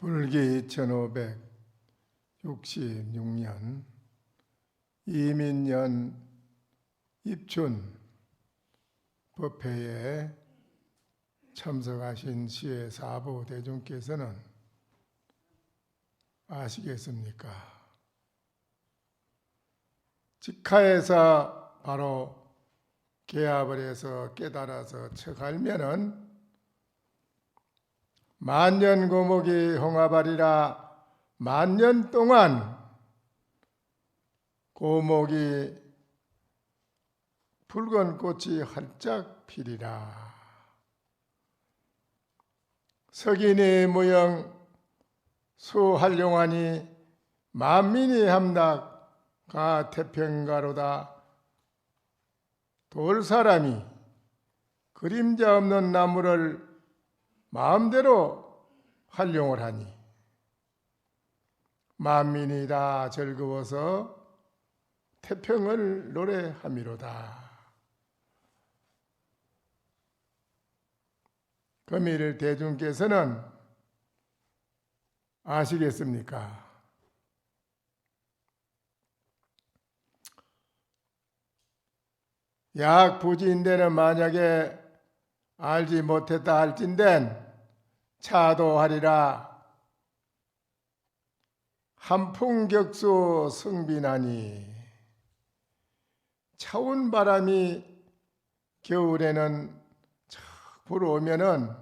불기 1566년 이민년 입춘 법회에 참석하신 시의 사부 대중께서는 아시겠습니까? 직하에서 바로 개합을 해서 깨달아서 척하면은 만년고목이 홍합하리라. 만년 동안 고목이 붉은 꽃이 활짝 피리라. 석인이 무영 수활용하니 만민이 함락가 태평가로다. 돌사람이 그림자 없는 나무를 마음대로 활용을 하니 만민이 다 즐거워서 태평을 노래함이로다. 금일 대중께서는 아시겠습니까? 약부지인데는 만약에 알지 못했다 할진된 차도하리라. 한풍격수 승빈하니 차운 바람이 겨울에는 척 불어오면은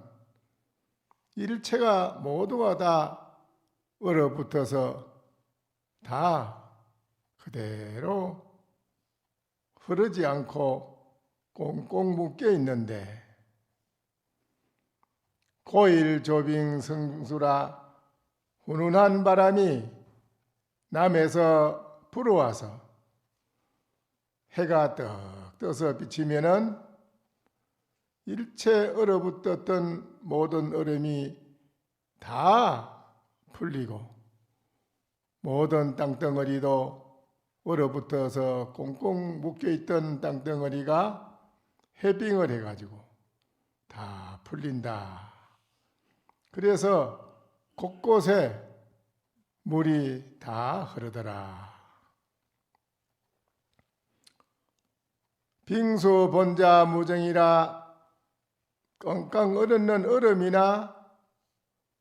일체가 모두가 다 얼어붙어서 다 그대로 흐르지 않고 꽁꽁 묶여 있는데 고일 조빙 성수라. 훈훈한 바람이 남에서 불어와서 해가 떡 떠서 비치면은 일체 얼어붙었던 모든 얼음이 다 풀리고 모든 땅덩어리도 얼어붙어서 꽁꽁 묶여있던 땅덩어리가 해빙을 해가지고 다 풀린다. 그래서 곳곳에 물이 다 흐르더라. 빙수 본자 무정이라. 깡깡 얼었는 얼음이나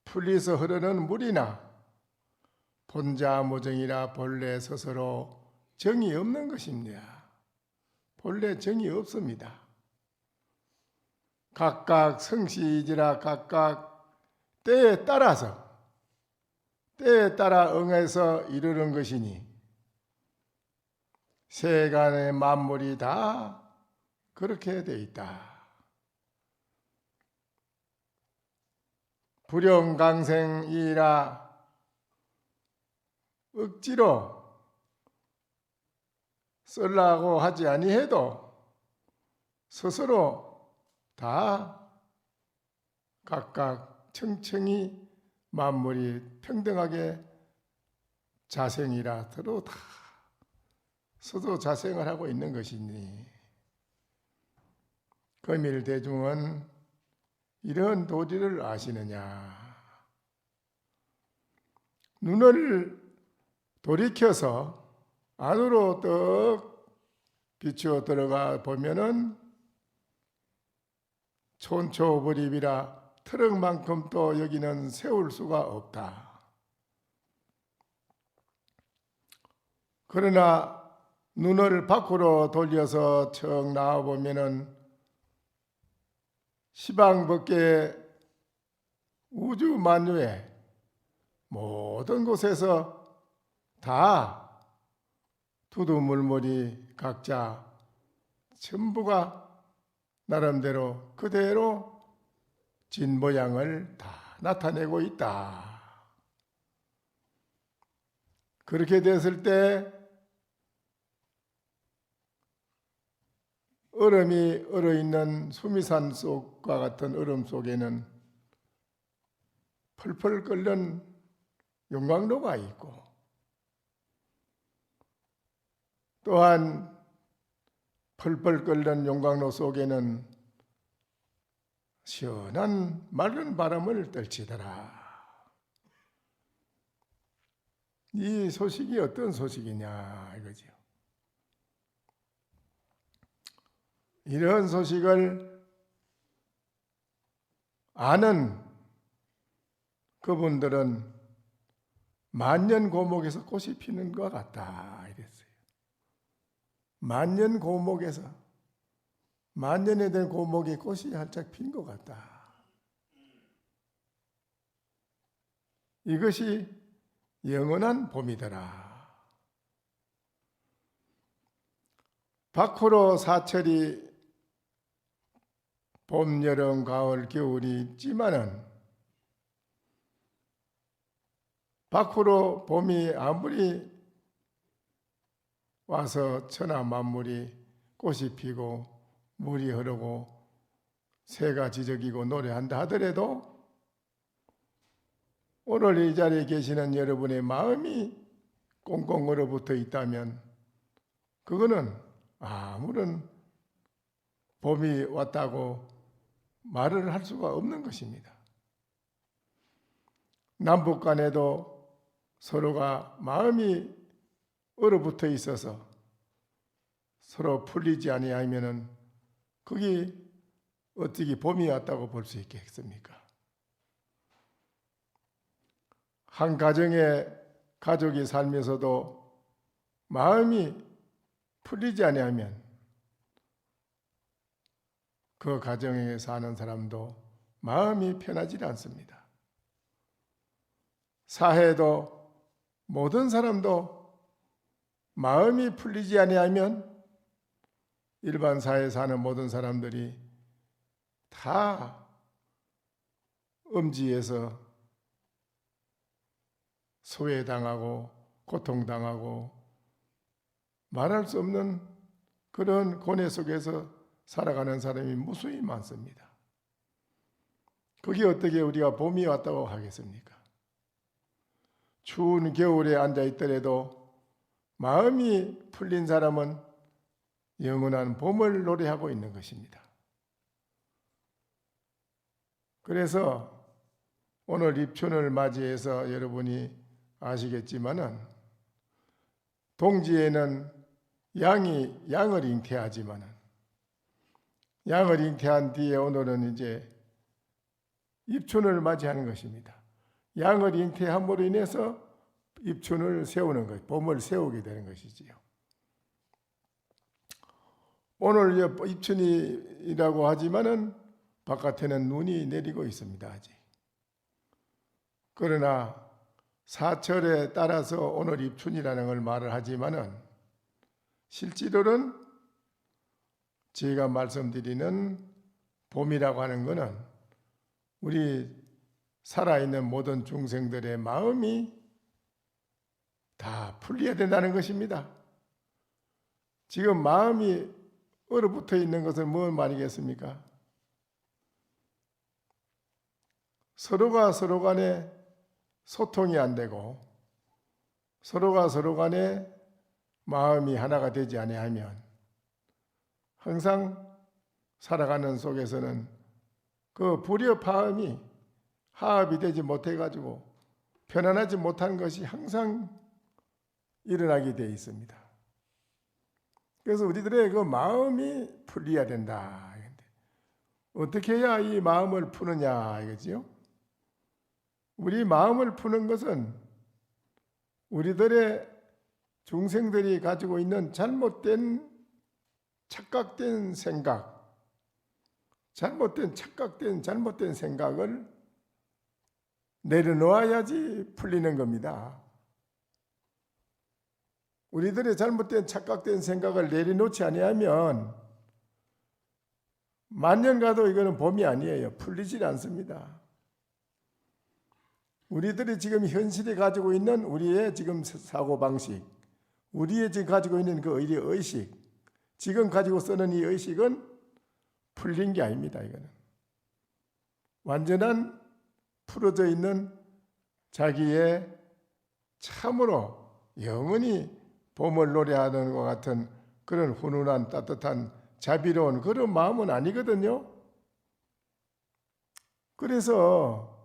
풀리서 흐르는 물이나 본자 무정이라. 본래 스스로 정이 없는 것입니다. 본래 정이 없습니다. 각각 성시이지라. 각각 때에 따라서 때에 따라 응해서 이르는 것이니 세간의 만물이 다 그렇게 돼 있다. 불영강생이라. 억지로 쓰려고 하지 아니해도 스스로 다 각각 청청히 만물이 평등하게 자생이라. 서로 다 서로 자생을 하고 있는 것이니 금일 대중은 이런 도리를 아시느냐. 눈을 돌이켜서 안으로 떡 비추어 들어가 보면은 촌초불입이라. 트럭만큼 또 여기는 세울 수가 없다. 그러나 눈을 밖으로 돌려서 척 나와 보면은 시방 밖에 우주 만유의 모든 곳에서 다 두두물물이 각자 전부가 나름대로 그대로 진 모양을 다 나타내고 있다. 그렇게 됐을 때 얼음이 얼어있는 수미산 속과 같은 얼음 속에는 펄펄 끓는 용광로가 있고 또한 펄펄 끓는 용광로 속에는 시원한 마른 바람을 떨치더라. 이 소식이 어떤 소식이냐 이거지요. 이런 소식을 아는 그분들은 만년 고목에서 꽃이 피는 것 같다 이랬어요. 만년 고목에서 만년에 된 고목에 꽃이 활짝 핀 것 같다. 이것이 영원한 봄이더라. 밖으로 사철이 봄, 여름, 가을, 겨울이 있지만은 밖으로 봄이 아무리 와서 천하 만물이 꽃이 피고 물이 흐르고 새가 지저귀고 노래한다 하더라도 오늘 이 자리에 계시는 여러분의 마음이 꽁꽁 얼어붙어 있다면 그거는 아무런 봄이 왔다고 말을 할 수가 없는 것입니다. 남북 간에도 서로가 마음이 얼어붙어 있어서 서로 풀리지 아니하면은 그게 어떻게 봄이 왔다고 볼 수 있겠습니까? 한 가정에 가족이 살면서도 마음이 풀리지 아니하면 그 가정에 사는 사람도 마음이 편하지 않습니다. 사회도 모든 사람도 마음이 풀리지 아니하면 일반 사회에 사는 모든 사람들이 다 음지에서 소외당하고 고통당하고 말할 수 없는 그런 고뇌 속에서 살아가는 사람이 무수히 많습니다. 그게 어떻게 우리가 봄이 왔다고 하겠습니까? 추운 겨울에 앉아 있더라도 마음이 풀린 사람은 영원한 봄을 노래하고 있는 것입니다. 그래서 오늘 입춘을 맞이해서 여러분이 아시겠지만은 동지에는 양을 잉태하지만은 양을 잉태한 뒤에 오늘은 이제 입춘을 맞이하는 것입니다. 양을 잉태함으로 인해서 입춘을 세우는 것, 봄을 세우게 되는 것이지요. 오늘 입춘이라고 하지만은 바깥에는 눈이 내리고 있습니다. 아직. 그러나 사철에 따라서 오늘 입춘이라는 걸 말을 하지만은 실제로는 제가 말씀드리는 봄이라고 하는 것은 우리 살아있는 모든 중생들의 마음이 다 풀려야 된다는 것입니다. 지금 마음이 얼어붙어 있는 것은 무슨 말이겠습니까? 서로가 서로 간에 소통이 안 되고 서로가 서로 간에 마음이 하나가 되지 아니하면 항상 살아가는 속에서는 그 불협화음이 화합이 되지 못해가지고 편안하지 못한 것이 항상 일어나게 되어 있습니다. 그래서 우리들의 그 마음이 풀려야 된다. 어떻게 해야 이 마음을 푸느냐 이거지요. 우리 마음을 푸는 것은 우리들의 중생들이 가지고 있는 잘못된 착각된 생각, 잘못된 생각을 내려놓아야지 풀리는 겁니다. 우리들의 잘못된 착각된 생각을 내려놓지 아니하면 만년 가도 이거는 봄이 아니에요. 풀리질 않습니다. 우리들이 지금 현실에 가지고 있는 우리의 지금 사고방식, 우리의 지금 가지고 있는 그 의식, 지금 가지고 쓰는 이 의식은 풀린 게 아닙니다. 이거는 완전한 풀어져 있는 자기의 참으로 영원히 봄을 노래하는 것 같은 그런 훈훈한 따뜻한 자비로운 그런 마음은 아니거든요. 그래서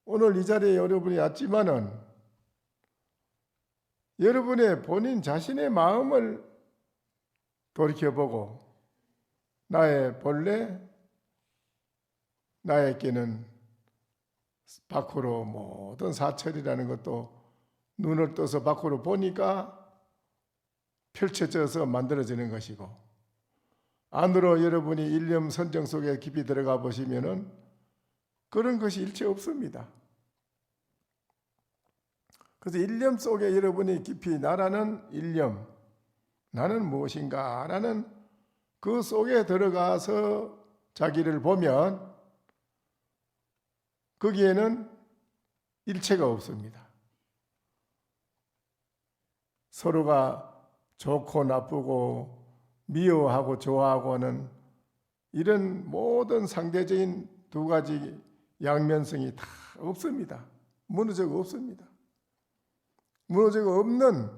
오늘 이 자리에 여러분이 왔지만은 여러분의 본인 자신의 마음을 돌이켜보고 나의 본래 나에게는 밖으로 모든 사철이라는 것도 눈을 떠서 밖으로 보니까 펼쳐져서 만들어지는 것이고, 안으로 여러분이 일념 선정 속에 깊이 들어가 보시면은 그런 것이 일체 없습니다. 그래서 일념 속에 여러분이 깊이 나라는 일념, 나는 무엇인가 라는 그 속에 들어가서 자기를 보면 거기에는 일체가 없습니다. 서로가 좋고 나쁘고 미워하고 좋아하고 하는 이런 모든 상대적인 두 가지 양면성이 다 없습니다. 무너지고 없습니다. 무너지고 없는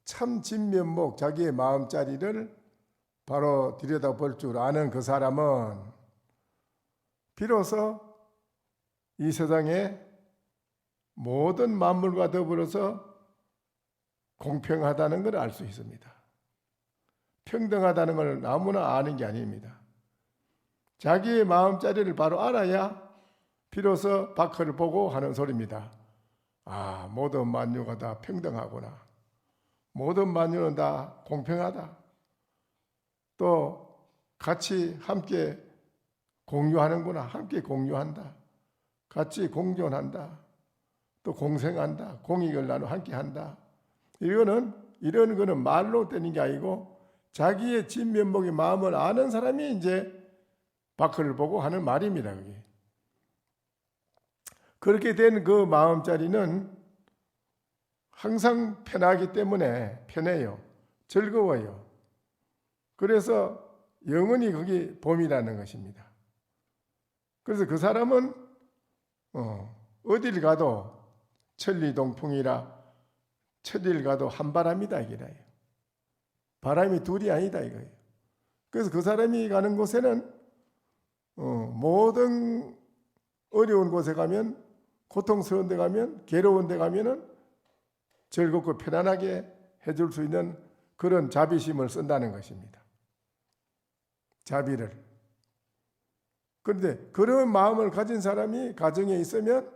참 진면목 자기의 마음자리를 바로 들여다볼 줄 아는 그 사람은 비로소 이 세상의 모든 만물과 더불어서 공평하다는 걸 알 수 있습니다. 평등하다는 걸 아무나 아는 게 아닙니다. 자기의 마음자리를 바로 알아야 비로소 밖을 보고 하는 소리입니다. 아, 모든 만유가 다 평등하구나. 모든 만유는 다 공평하다. 또 같이 함께 공유하는구나. 함께 공유한다. 같이 공존한다. 또 공생한다. 공익을 나누어 함께 한다. 이런 거는 말로 되는 게 아니고 자기의 진면목의 마음을 아는 사람이 이제 밖을 보고 하는 말입니다. 그게. 그렇게 된 그 마음자리는 항상 편하기 때문에 편해요. 즐거워요. 그래서 영원히 거기 봄이라는 것입니다. 그래서 그 사람은 어딜 가도 천리동풍이라 천리를 가도 한바람이다 이거예요. 바람이 둘이 아니다 이거예요. 그래서 그 사람이 가는 곳에는 모든 어려운 곳에 가면, 고통스러운 데 가면, 괴로운 데 가면은 즐겁고 편안하게 해줄 수 있는 그런 자비심을 쓴다는 것입니다. 자비를. 그런데 그런 마음을 가진 사람이 가정에 있으면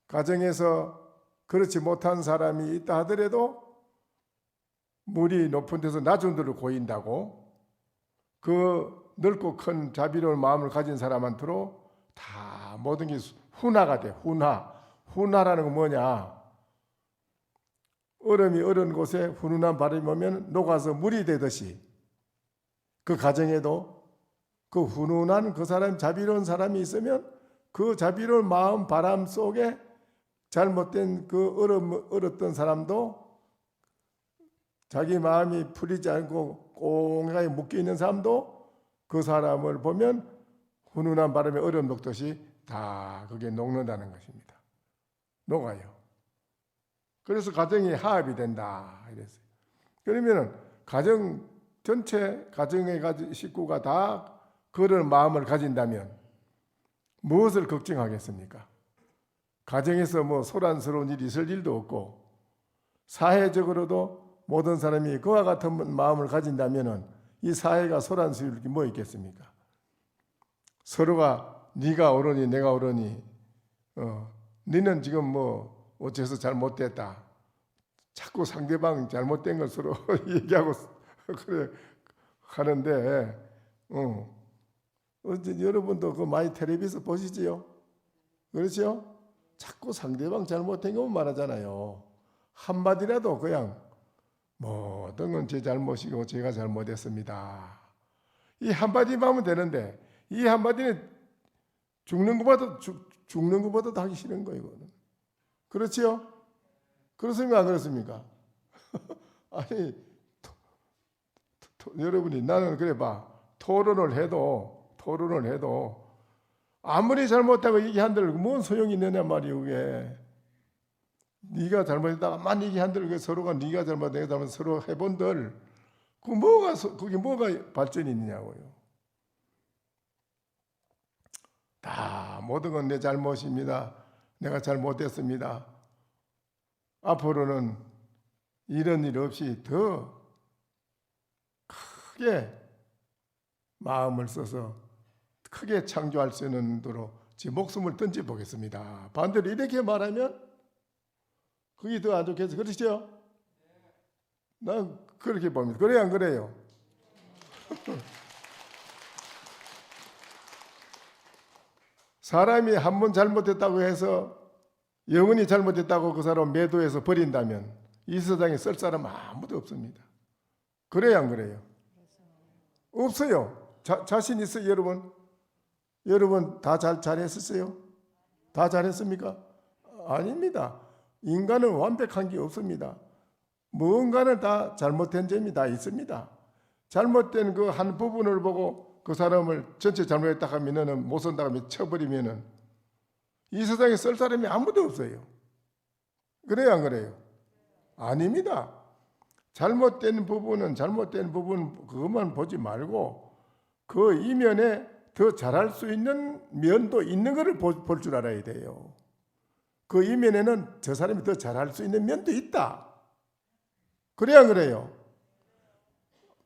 가정에서 그렇지 못한 사람이 있다 하더라도 물이 높은 데서 낮은 데로 고인다고 그 넓고 큰 자비로운 마음을 가진 사람한테로 다 모든 게 훈화가 돼. 훈화라는 건 뭐냐? 얼음이 얼은 곳에 훈훈한 바람이 오면 녹아서 물이 되듯이 그 가정에도 그 훈훈한 그 사람, 자비로운 사람이 있으면 그 자비로운 마음 바람 속에 잘못된 그 얼었던 사람도 자기 마음이 풀리지 않고 꽁하게 묶여 있는 사람도 그 사람을 보면 훈훈한 바람에 얼음 녹듯이 다 그게 녹는다는 것입니다. 녹아요. 그래서 가정이 화합이 된다 이랬어요. 그러면 가정 전체 가정의 식구가 다 그런 마음을 가진다면 무엇을 걱정하겠습니까? 가정에서 뭐 소란스러운 일이 있을 일도 없고 사회적으로도 모든 사람이 그와 같은 마음을 가진다면 이 사회가 소란스러울 게 뭐 있겠습니까? 서로가 네가 옳으니 내가 옳으니 너는 지금 뭐 어째서 잘못됐다. 자꾸 상대방 잘못된 걸 서로 얘기하고 그래 하는데 여러분도 그 많이 텔레비에서 보시지요? 그렇죠? 자꾸 상대방 잘못된 것만 말하잖아요. 한마디라도 그냥 모든 건 제 잘못이고 제가 잘못했습니다. 이 한마디만 하면 되는데 이 한마디는 죽는 것보다 하기 싫은 거예요. 이거는. 그렇지요? 그렇습니까? 안 그렇습니까? 아니 여러분이 나는 그래 봐. 토론을 해도 아무리 잘못하고 얘기한들 뭔 소용이 있느냐 말이에요. 그게 네가 잘못했다가만 얘기한들 서로가 네가 잘못 내가 잘못 서로 해본들 그게 뭐가 발전이 있느냐고요. 다 모든 건 내 잘못입니다. 내가 잘못했습니다. 앞으로는 이런 일 없이 더 크게 마음을 써서 크게 창조할 수 있는 도로 제 목숨을 던져보겠습니다. 반대로 이렇게 말하면 그게 더 안 좋겠어요. 그러시죠? 난 그렇게 봅니다. 그래요, 안 그래요? 사람이 한 번 잘못했다고 해서 영원히 잘못했다고 그 사람 매도해서 버린다면 이 세상에 쓸 사람 아무도 없습니다. 그래요, 안 그래요? 없어요. 자신 있어요, 여러분? 여러분 다 잘했었어요? 다 잘했습니까? 아닙니다. 인간은 완벽한 게 없습니다. 무언가는 다 잘못된 점이 다 있습니다. 잘못된 그 한 부분을 보고 그 사람을 전체 잘못했다 하면은 못 산다 하면 쳐버리면은 이 세상에 쓸 사람이 아무도 없어요. 그래요, 안 그래요? 아닙니다. 잘못된 부분 그것만 보지 말고 그 이면에 더 잘할 수 있는 면도 있는 것을 볼 줄 알아야 돼요. 그 이면에는 저 사람이 더 잘할 수 있는 면도 있다. 그래야 안 그래요?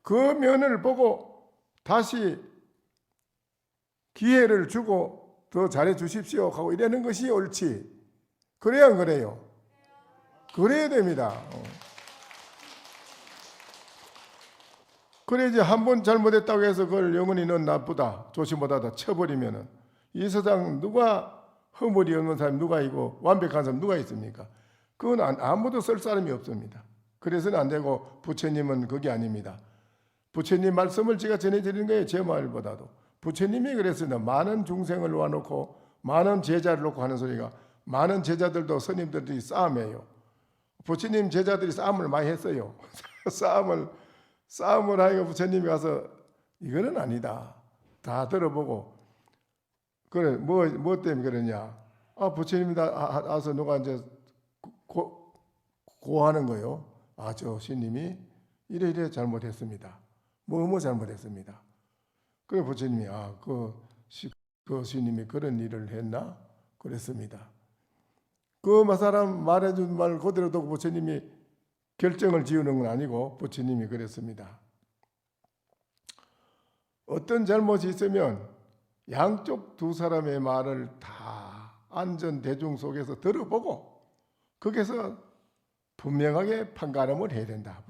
그 면을 보고 다시 기회를 주고 더 잘해 주십시오 하고 이러는 것이 옳지. 그래야 안 그래요? 그래야 됩니다. 그래 이제 한 번 잘못했다고 해서 그걸 영원히 넌 나쁘다, 좋지 못하다 쳐버리면은 이 세상 누가 허물이 없는 사람이 누가 있고 완벽한 사람 누가 있습니까? 그건 아무도 쓸 사람이 없습니다. 그래서는 안 되고 부처님은 그게 아닙니다. 부처님 말씀을 제가 전해드리는 거예요. 제 말보다도. 부처님이 그랬습니다. 많은 중생을 놓아놓고 많은 제자를 놓고 하는 소리가 많은 제자들도 스님들이 싸움이에요. 부처님 제자들이 싸움을 많이 했어요. 싸움을 하니까 부처님이 가서 이거는 아니다. 다 들어보고 그래 뭐 때문에 그러냐? 부처님이 다 와서 누가 이제 고하는 거예요. 저 스님이 이래 잘못했습니다. 뭐 잘못했습니다. 그래 부처님이 그 스님이 그런 일을 했나? 그랬습니다. 그 사람 말해준 말 그대로 두고 부처님이 결정을 지우는 건 아니고 부처님이 그랬습니다. 어떤 잘못이 있으면 양쪽 두 사람의 말을 다 안전 대중 속에서 들어보고 거기서 분명하게 판가름을 해야 된다.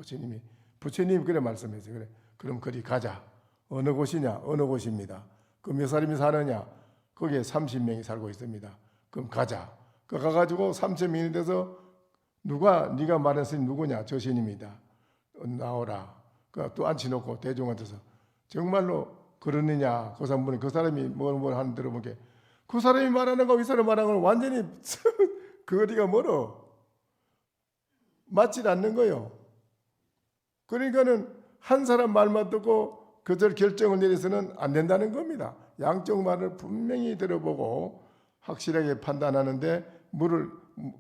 부처님이 그래 말씀했어요. 그래 그럼 그리 가자. 어느 곳이냐? 어느 곳입니다. 그 몇 사람이 사느냐? 거기에 30명이 살고 있습니다. 그럼 가자. 그 가가지고 30명이 돼서 네가 말한 스님 누구냐? 저 스님이다. 나오라. 또 앉혀놓고 대중한테서 정말로 그러느냐? 그 사람이 뭘 하는 들어보게 그 사람이 말하는 거 이 사람이 말하는 건 완전히 거리가 멀어. 맞질 않는 거예요. 그러니까는 한 사람 말만 듣고 그들 결정을 내려서는 안 된다는 겁니다. 양쪽 말을 분명히 들어보고 확실하게 판단하는데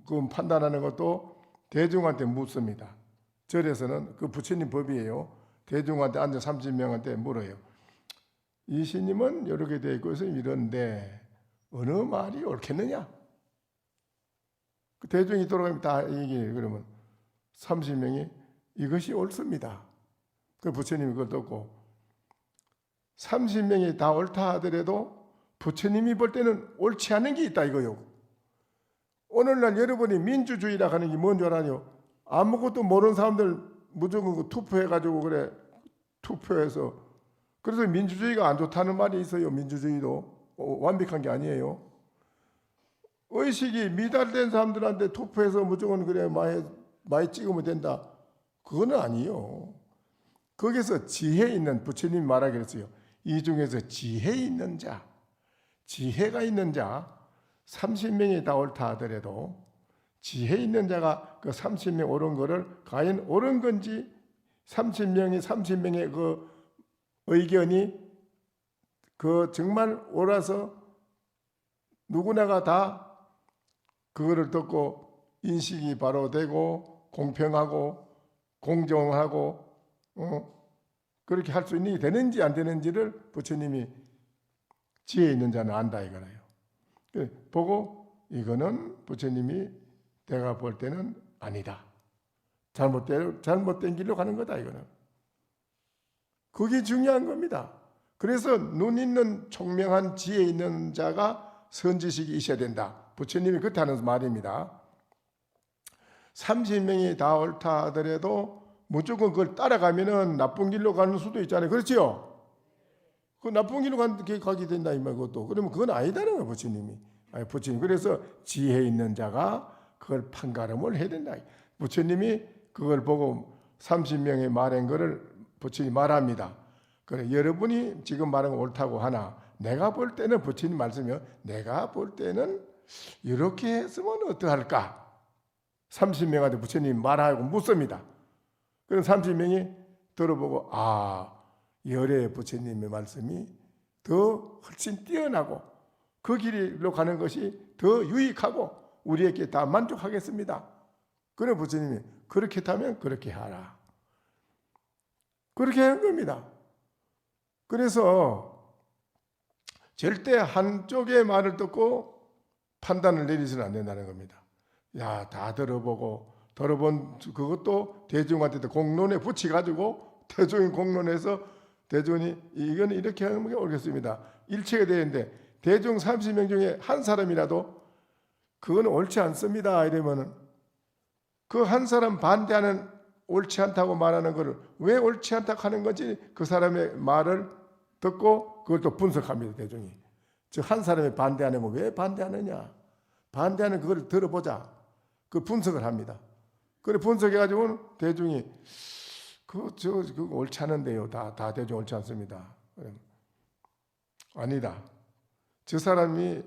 그 판단하는 것도 대중한테 묻습니다. 절에서는 그 부처님 법이에요. 대중한테 앉아 30명한테 물어요. 이 스님은 이렇게 되어 있고 이런데 어느 말이 옳겠느냐? 그 대중이 돌아가면 다 얘기해요. 그러면 30명이 이것이 옳습니다. 그 부처님이 그걸 듣고 30명이 다 옳다 하더라도 부처님이 볼 때는 옳지 않은 게 있다 이거요. 오늘날 여러분이 민주주의라 하는 게 뭔 줄 알아요? 아무것도 모르는 사람들 무조건 투표해가지고 그래 투표해서 그래서 민주주의가 안 좋다는 말이 있어요. 민주주의도 완벽한 게 아니에요. 의식이 미달된 사람들한테 투표해서 무조건 그래 많이 찍으면 된다. 그거는 아니에요. 거기서 지혜 있는 부처님이 말하기로 했어요. 이 중에서 지혜 있는 자, 지혜가 있는 자 30명이 다 옳다 하더라도 지혜 있는 자가 그 30명 옳은 거를 과연 옳은 건지 30명의 그 의견이 그 정말 옳아서 누구나가 다 그거를 듣고 인식이 바로 되고 공평하고 공정하고 그렇게 할 수 있는 게 되는지 안 되는지를 부처님이 지혜 있는 자는 안다 이거예요. 보고 이거는 부처님이 내가 볼 때는 아니다. 잘못된 길로 가는 거다 이거는. 그게 중요한 겁니다. 그래서 눈 있는 총명한 지혜 있는 자가 선지식이 있어야 된다. 부처님이 그렇게 하는 말입니다. 30명이 다 옳다 하더라도 무조건 그걸 따라가면은 나쁜 길로 가는 수도 있잖아요. 그렇지요? 그 나쁜 길로 가게 된다 이 말 그것도. 그러면 그건 아니다는 거예요, 부처님이. 아니, 부처님. 그래서 지혜 있는 자가 그걸 판가름을 해야 된다. 부처님이 그걸 보고 30명이 말한 거를 부처님이 말합니다. 그래, 여러분이 지금 말한 거 옳다고 하나 내가 볼 때는 부처님 말씀이요. 내가 볼 때는 이렇게 했으면 어떡할까? 30명한테 부처님이 말하고 묻습니다. 그럼 30명이 들어보고 열의 부처님의 말씀이 더 훨씬 뛰어나고 그 길로 가는 것이 더 유익하고 우리에게 다 만족하겠습니다. 그럼 부처님이 그렇게 하면 그렇게 하라. 그렇게 하는 겁니다. 그래서 절대 한쪽의 말을 듣고 판단을 내리서는 안 된다는 겁니다. 야, 다 들어본 그것도 대중한테 공론에 붙여가지고 대중이 공론에서 대중이 이건 이렇게 하는 게 옳겠습니다. 일체가 되는데 대중 30명 중에 한 사람이라도 그건 옳지 않습니다. 이러면은 그 한 사람 반대하는 옳지 않다고 말하는 것을 왜 옳지 않다고 하는 건지 그 사람의 말을 듣고 그걸 또 분석합니다. 대중이. 즉 한 사람이 반대하는 거 왜 반대하느냐. 반대하는 그걸 들어보자. 그 분석을 합니다. 그래 분석해가지고 대중이 그거 옳지 않은데요. 다 대중 옳지 않습니다. 아니다. 저 사람이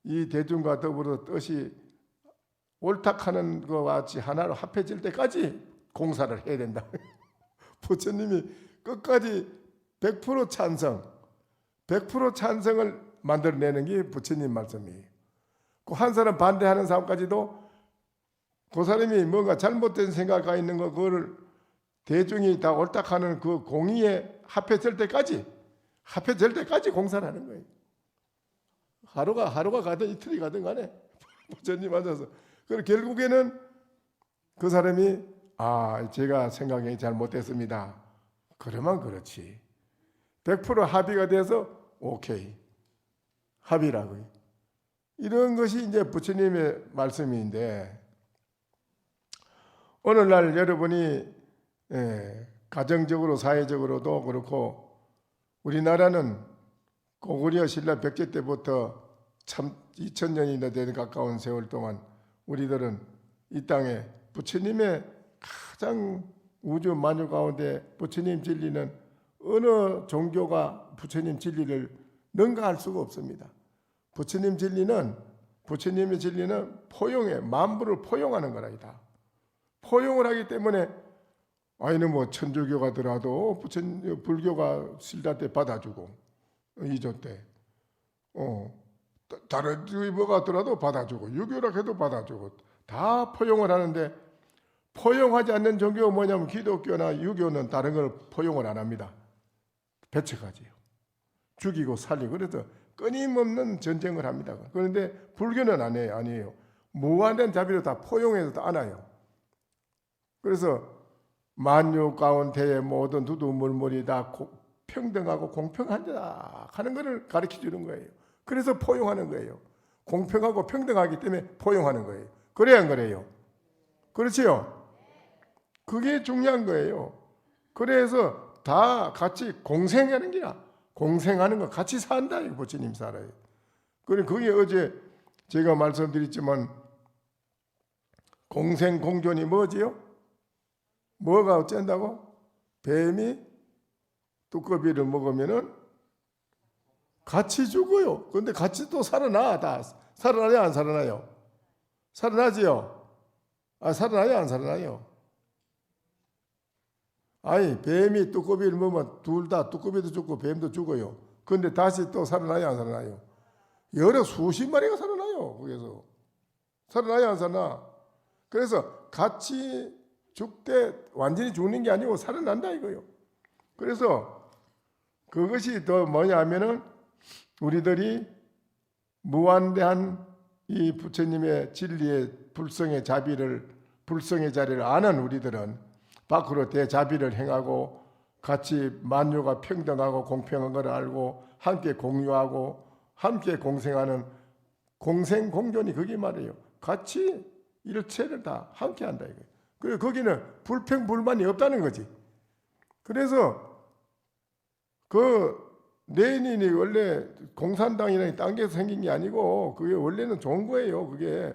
이 대중과 더불어 뜻이 옳다하는 것과 같이 하나로 합해질 때까지 공사를 해야 된다. 부처님이 끝까지 100% 찬성, 100% 찬성을 만들어내는 게 부처님 말씀이에요. 그 한 사람 반대하는 사람까지도 그 사람이 뭔가 잘못된 생각이 있는 거 그거를 대중이 다 옳다하는 그 공의에 합해질 때까지 공사를 하는 거예요. 하루가 가든 이틀이 가든 간에 부처님 앉아서 그리고 결국에는 그 사람이 제가 생각이 잘못됐습니다. 그러면 그렇지. 100% 합의가 돼서 오케이. 합의라고요. 이런 것이 이제 부처님의 말씀인데 오늘날 여러분이 가정적으로 사회적으로도 그렇고 우리나라는 고구려 신라 백제 때부터 참 2000년이나 되는 가까운 세월 동안 우리들은 이 땅에 부처님의 가장 우주 만유 가운데 부처님 진리는 어느 종교가 부처님 진리를 능가할 수가 없습니다. 부처님의 진리는 포용해 만물을 포용하는 거라이다. 포용을 하기 때문에 아니는 뭐 천주교가 더라도 불교가 신라 때 받아주고 이조 때 다른 뭐가 더라도 받아주고 유교라 해도 받아주고 다 포용을 하는데 포용하지 않는 종교가 뭐냐면 기독교나 유교는 다른 걸 포용을 안 합니다. 배척하지요. 죽이고 살리고 그래서 끊임없는 전쟁을 합니다. 그런데 불교는 아니에요. 무한된 자비로 다 포용해서 안아요. 그래서 만유 가운데의 모든 두두물물이 다 평등하고 공평하다 하는 것을 가르쳐 주는 거예요. 그래서 포용하는 거예요. 공평하고 평등하기 때문에 포용하는 거예요. 그래야 안 그래요? 그렇지요? 그게 중요한 거예요. 그래서 다 같이 공생하는 게야. 공생하는 거 같이 산다. 이 부처님 살아요. 그게 어제 제가 말씀드렸지만 공생공존이 뭐지요? 뭐가 어쩐다고? 뱀이 두꺼비를 먹으면은 같이 죽어요. 그런데 같이 또 살아나. 다 살아나요? 안 살아나요? 살아나지요? 살아나요? 안 살아나요? 아니 뱀이 두꺼비를 먹으면 둘 다 두꺼비도 죽고 뱀도 죽어요. 그런데 다시 또 살아나요? 안 살아나요? 여러 수십 마리가 살아나요. 거기서 살아나요? 안 살아나? 그래서 같이 죽되 완전히 죽는 게 아니고 살아난다 이거요. 그래서 그것이 더 뭐냐면은 우리들이 무한대한 이 부처님의 진리의 불성의 자비를 불성의 자리를 아는 우리들은 밖으로 대자비를 행하고 같이 만유가 평등하고 공평한 걸 알고 함께 공유하고 함께 공생하는 공생공존이 그게 말이에요. 같이 일체를 다 함께 한다 이거예요. 그리고 거기는 불평불만이 없다는 거지. 그래서 그 레닌이 원래 공산당이나 딴 게 생긴 게 아니고 그게 원래는 좋은 거예요. 그게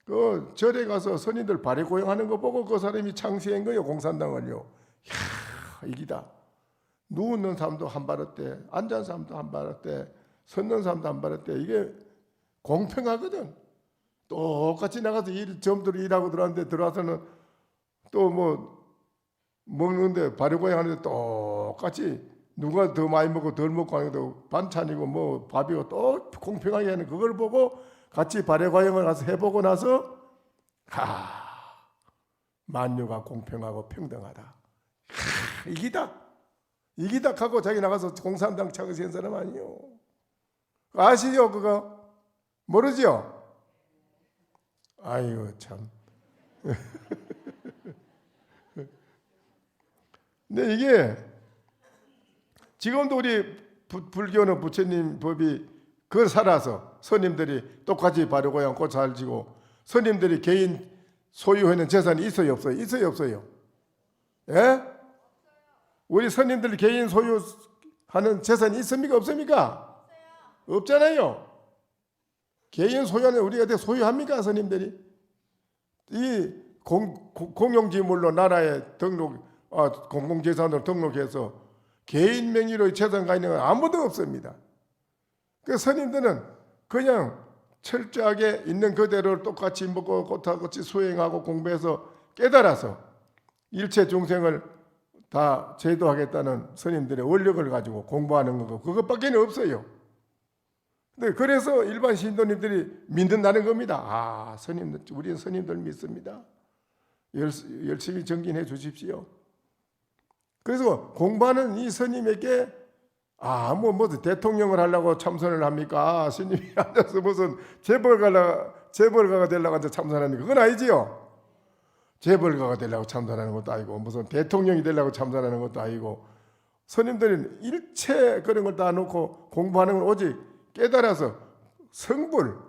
그 절에 가서 선인들 발해 고용하는 거 보고 그 사람이 창시한 거예요. 공산당을요. 이야, 이기다. 누우는 사람도 한 발 어때, 앉은 사람도 한 발 어때, 섰는 사람도 한 발 어때. 이게 공평하거든. 똑같이 나가서 점들을 일하고 들어왔는데 들어와서는 또 뭐 먹는데 발해 고용하는데 똑같이 누가 더 많이 먹고 덜 먹고 하는 것도 반찬이고 뭐 밥이고 또 공평하게 하는 그걸 보고 같이 발해 과영을 가서 해보고 나서 만유가 공평하고 평등하다. 이기다 하고 자기 나가서 공산당 창시한 사람 아니요. 아시죠 그거? 모르죠? 아이고 참. 근데 이게 지금도 우리 불교는 부처님 법이 그걸 살아서 스님들이 똑같이 바르고양 꽃 잘 지고 스님들이 개인 소유하는 재산이 있어요 없어요? 있어요 없어요? 예? 우리 스님들 개인 소유하는 재산이 있습니까 없습니까? 없잖아요. 개인 소유하는 우리가 어떻게 소유합니까 스님들이? 이 공용지물로 나라에 공공재산으로 등록해서 개인 명의로 재산 가 있는 건 아무도 없습니다. 그 스님들은 그냥 철저하게 있는 그대로 똑같이 먹고 똑같이 수행하고 공부해서 깨달아서 일체 중생을 다 제도하겠다는 스님들의 원력을 가지고 공부하는 거고 그것밖에 없어요. 근데 그래서 일반 신도님들이 믿는다는 겁니다. 스님들, 우리는 스님들 믿습니다. 열심히 정진해 주십시오. 그래서 공부하는 이 스님에게 무슨 대통령을 하려고 참선을 합니까? 스님이 앉아서 무슨 재벌가가 되려고 앉아 참선하는 거 그건 아니지요. 재벌가가 되려고 참선하는 것도 아니고 무슨 대통령이 되려고 참선하는 것도 아니고 스님들은 일체 그런 걸 다 놓고 공부하는 건 오직 깨달아서 성불하는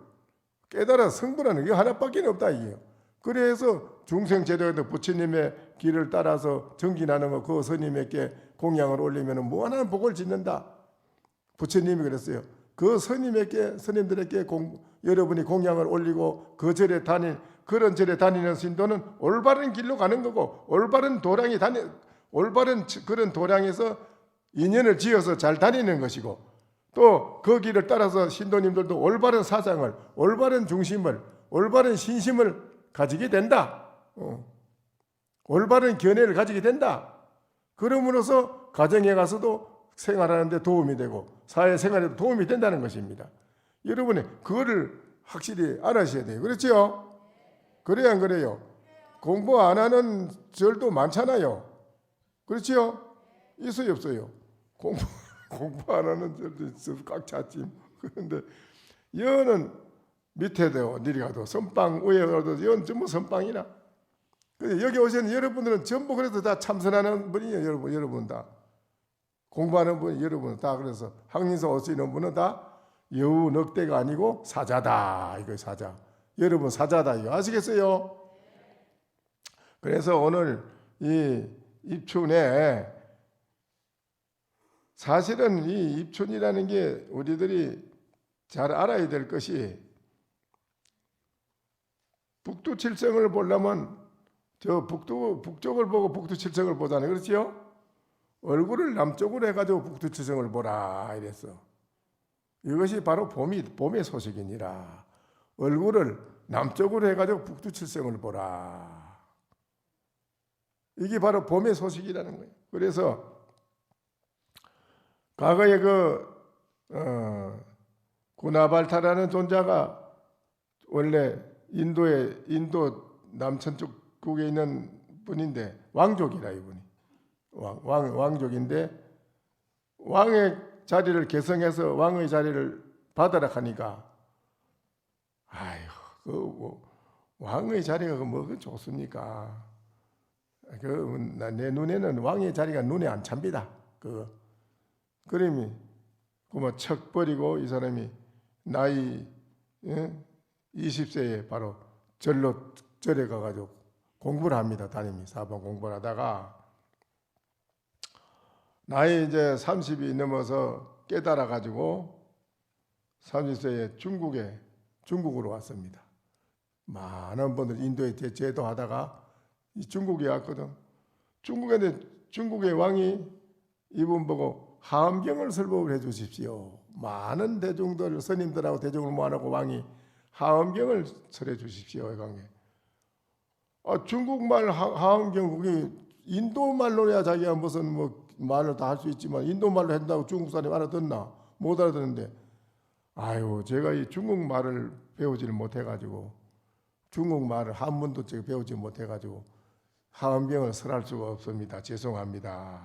게 하나밖에 없다 이게요. 그래서 중생제도에도 부처님의 길을 따라서 정진하는 거 그 스님에게 공양을 올리면 무한한 복을 짓는다. 부처님이 그랬어요. 그 스님들에게 여러분이 공양을 올리고 그 절에 그런 절에 다니는 신도는 올바른 길로 가는 거고 올바른 그런 도량에서 인연을 지어서 잘 다니는 것이고 또 그 길을 따라서 신도님들도 올바른 사상을 올바른 중심을 올바른 신심을 가지게 된다. 올바른 견해를 가지게 된다. 그러므로서 가정에 가서도 생활하는 데 도움이 되고 사회생활에도 도움이 된다는 것입니다. 여러분이 그거를 확실히 알아셔야 돼요. 그렇죠? 그래야 안 그래요? 공부 안 하는 절도 많잖아요. 그렇죠? 있어요 없어요? 공부 안 하는 절도 있어서 꽉 찼지. 그런데 여는 밑에도 내려가도 선빵 위에 가도 여는 전부 선빵이라. 여기 오시는 여러분들은 전부 그래서 다 참선하는 분이에요. 여러분 다 공부하는 분 여러분 다 그래서 항림사 오시는 분은 다 여우 넉대가 아니고 사자다. 이거 사자. 여러분 사자다. 이거 아시겠어요? 그래서 오늘 이 입춘에 사실은 이 입춘이라는 게 우리들이 잘 알아야 될 것이 북두칠성을 보려면 저 북쪽을 보고 북두칠성을 보잖아요. 그렇지요? 얼굴을 남쪽으로 해가지고 북두칠성을 보라 이랬어. 이것이 바로 봄의 소식이니라. 얼굴을 남쪽으로 해가지고 북두칠성을 보라. 이게 바로 봄의 소식이라는 거예요. 그래서 과거에 구나발타라는 존자가 원래 인도 남천쪽국에 있는 분인데 왕족이라 이분이 왕족인데 왕의 자리를 계승해서 왕의 자리를 받아라 하니까 왕의 자리가 뭐가 좋습니까? 내 눈에는 왕의 자리가 눈에 안 찹니다. 그림이 그뭐 척 버리고 이 사람이 나이 20세에 바로 절에 가가지고 공부를 합니다. 담임이 사번 공부를 하다가 나이 이제 30이 넘어서 깨달아 가지고 30세에 중국으로 왔습니다. 많은 분들 인도에 제도하다가 이 중국에 왔거든. 중국의 왕이 이분 보고 하엄경을 설법을 해 주십시오. 많은 대중들, 스님들하고 대중을 모아놓고 왕이 하엄경을 설해 주십시오. 중국말 하엄경, 그게 인도말로야 자기가 무슨 뭐 말을 다 할 수 있지만 인도말로 한다고 중국 사람이 알아듣나? 못 알아듣는데, 아유, 제가 이 중국말을 배우지를 못해가지고, 중국말을 한문도 제가 배우지 못해가지고 하엄경을 설할 수가 없습니다. 죄송합니다.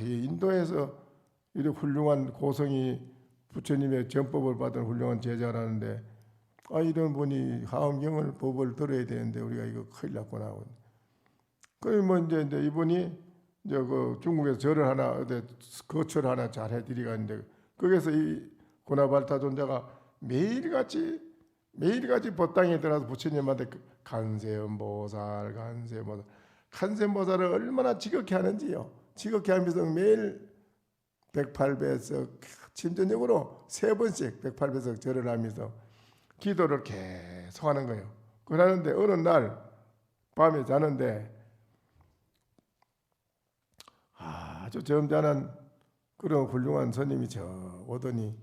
이 인도에서 이렇게 훌륭한 고성이 부처님의 전법을 받은 훌륭한 제자라는데, 이런 분이 하엄경을 법을 들어야 되는데 우리가 이거 큰일 났구나. 그러면 뭐 이제 이분이 이제 그 중국에서 절을 하나, 거처를 하나 잘 해드리가 있는데, 거기서 이 고나발타 존자가 매일같이 법당에 들어가서 부처님한테 간세음보살, 간세음보살을 얼마나 지극히 하는지요. 지극히 하면서 매일 108배석 침전적으로 3번씩 108배석 절을 하면서 기도를 계속 하는 거예요. 그러는데 어느 날 밤에 자는데 아주 점잖은 그런 훌륭한 스님이 오더니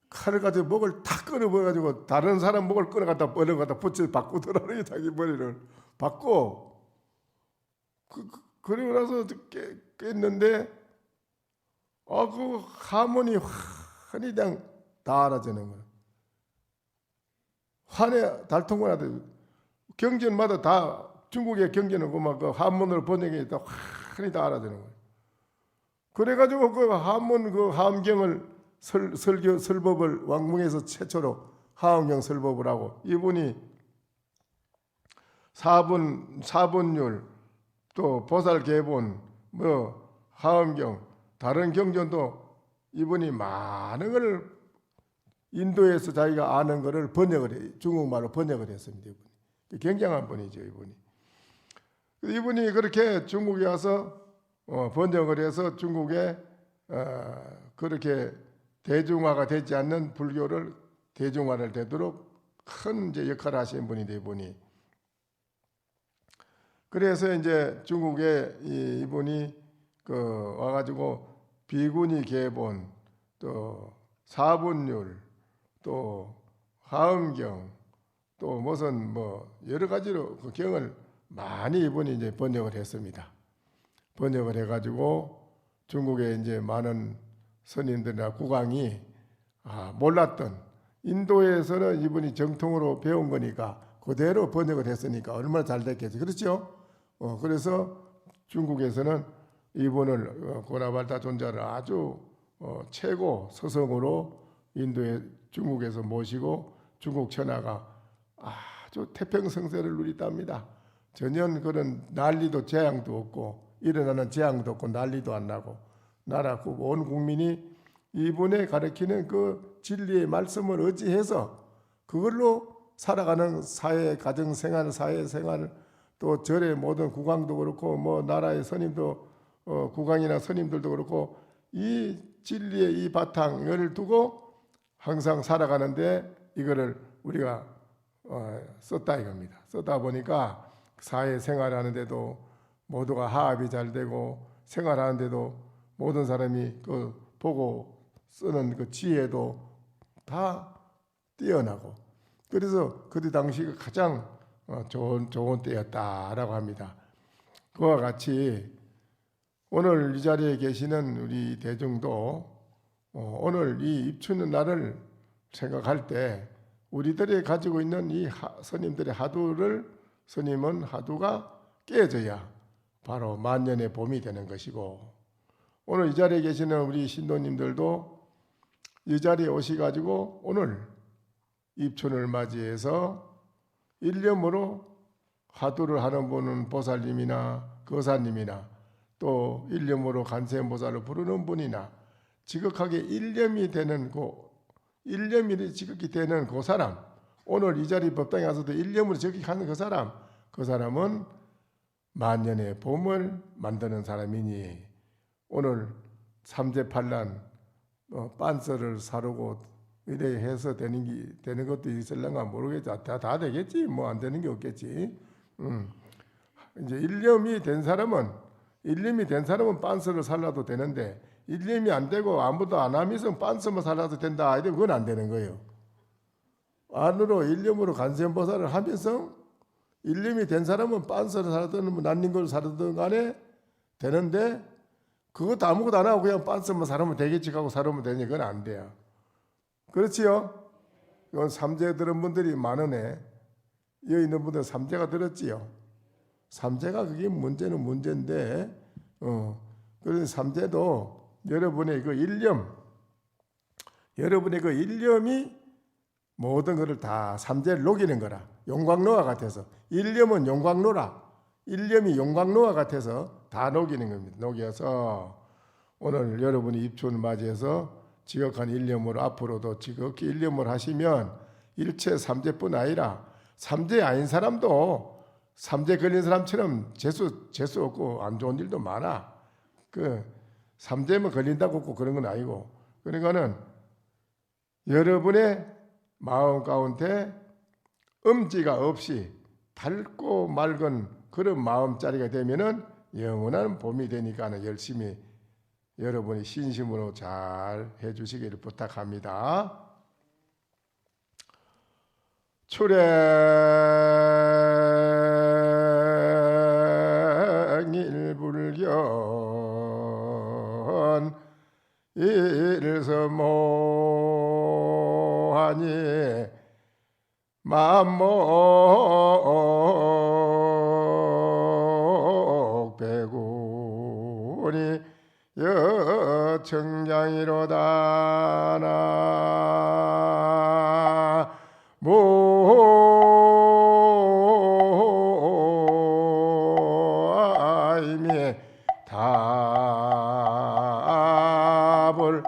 칼을 가지고 목을 탁 끊어버려가지고 다른 사람 목을 끊어갖다 붙여 바꾸더라고요. 자기 머리를 바꿔. 그리고 나서 깼는데 그 하모니 환히 그냥 다 알아지는 거예요. 환에 달통하다 경전마다 다 중국의 경전은 그 한문으로 번역해 다 환히 다 알아지는 거예요. 그래가지고 그 한문 그 하엄경을 설법을 왕궁에서 최초로 하엄경 설법을 하고, 이분이 사분율 또 보살계본 뭐 하엄경 다른 경전도 이분이 많은 걸 인도에서 자기가 아는 것을 중국말로 번역을 했습니다. 이분이 굉장한 분이죠. 이분이 그렇게 중국에 와서 번역을 해서 중국에 그렇게 대중화가 되지 않는 불교를 대중화를 되도록 큰 이제 역할을 하시는 분인데, 이분이 그래서 이제 중국에 이분이 와가지고 비구니 계본 또 사분율 또 하엄경 또 무슨 뭐 여러 가지로 그 경을 많이 이분이 이제 번역을 했습니다. 번역을 해가지고 중국에 이제 많은 스님들이나 국왕이 몰랐던, 인도에서는 이분이 정통으로 배운 거니까 그대로 번역을 했으니까 얼마나 잘 됐겠죠. 그렇죠? 그래서 중국에서는 이분을 고나발타 존자를 아주 최고 서성으로 중국에서 모시고 중국 천하가 아주 태평성세를 누리답니다. 전혀 그런 난리도 재앙도 없고 일어나는 재앙도 없고 난리도 안 나고, 나라 온 국민이 이분의 가르치는 그 진리의 말씀을 의지해서 그걸로 살아가는 사회, 가정생활, 사회생활, 또 절의 모든 국왕도 그렇고 뭐 나라의 스님도 국왕이나 스님들도 그렇고 이 진리의 이 바탕을 두고 항상 살아가는데 이거를 우리가 썼다 이겁니다. 썼다 보니까 사회생활하는데도 모두가 화합이 잘 되고, 생활하는데도 모든 사람이 그 보고 쓰는 그 지혜도 다 뛰어나고, 그래서 그때 당시가 가장 좋은 때였다라고 합니다. 그와 같이 오늘 이 자리에 계시는 우리 대중도 오늘 이 입추는 날을 생각할 때 우리들이 가지고 있는 이 스님들의 스님은 하두가 깨져야 바로 만년의 봄이 되는 것이고, 오늘 이 자리에 계시는 우리 신도님들도 이 자리에 오셔가지고 오늘 입춘을 맞이해서 일념으로 화두를 하는 분은 보살님이나 거사님이나 또 일념으로 관세음보살을 부르는 분이나 지극하게 일념이 되는 일념이 지극히 되는 그 사람, 오늘 이 자리 법당에 와서도 일념으로 지극히 하는 그 사람은 만년의 봄을 만드는 사람이니 오늘 삼재팔란 빤스를 사르고 이래 해서 되는 것도 있을런가 모르겠지. 다 되겠지. 뭐 안 되는 게 없겠지. 이제 일념이 된 사람은 빤스를 살라도 되는데 일념이 안 되고 아무도 안 하면서 빤스만 살라도 된다. 이러면 그건 안 되는 거예요. 안으로 일념으로 관세음보살을 하면서 일념이 된 사람은 빤스를 살든 뭐 난린 걸 살든 간에 되는데 그것도 아무것도 안 하고 그냥 빤스만 살면 되겠지 하고 살면 되니 그건 안 돼요. 그렇지요? 이건 삼재 들은 분들이 많으네. 여기 있는 분들 삼재가 들었지요. 삼재가 그게 문제인데 그래서 삼재도 여러분의 그 일념이 모든 것을 다 삼재를 녹이는 거라. 용광로와 같아서 일념은 용광로라. 일념이 용광로와 같아서 다 녹이는 겁니다. 녹여서 오늘 여러분이 입춘을 맞이해서 지극한 일념으로 앞으로도 지극히 일념을 하시면 일체 삼재뿐 아니라 삼재 아닌 사람도 삼재 걸린 사람처럼 재수 없고 안 좋은 일도 많아. 그 삼재만 걸린다고 꼭 그런 건 아니고, 그러니까는 여러분의 마음 가운데 엄지가 없이 밝고 맑은 그런 마음자리가 되면은 영원한 봄이 되니까 열심히 여러분이 신심으로 잘 해주시기를 부탁합니다. 출행일불견 일서모하니 만목배군이 여청량이로다 나무아이미 답을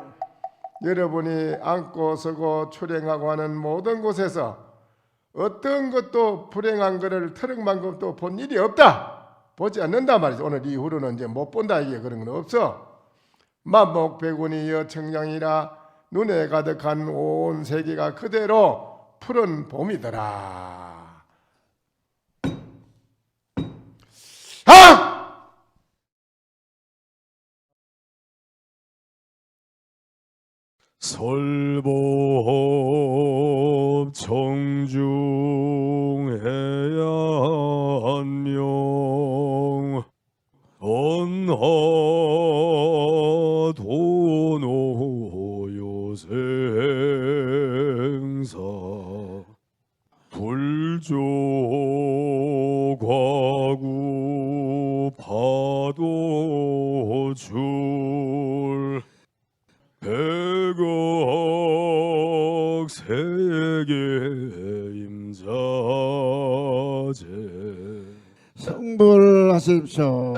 여러분이 앉고 서고 출행하고 하는 모든 곳에서 어떤 것도 불행한 것을 트럭만큼도 본 일이 없다. 보지 않는다 말이죠. 오늘 이후로는 이제 못 본다 이게 그런 건 없어. 만목배군이 여청량이라 눈에 가득한 온 세계가 그대로 푸른 봄이더라. 아! 설법 정중해야 한명 언하 도노요생사 불조과구 파도줄 백억 세계 임자제 성불하십시오.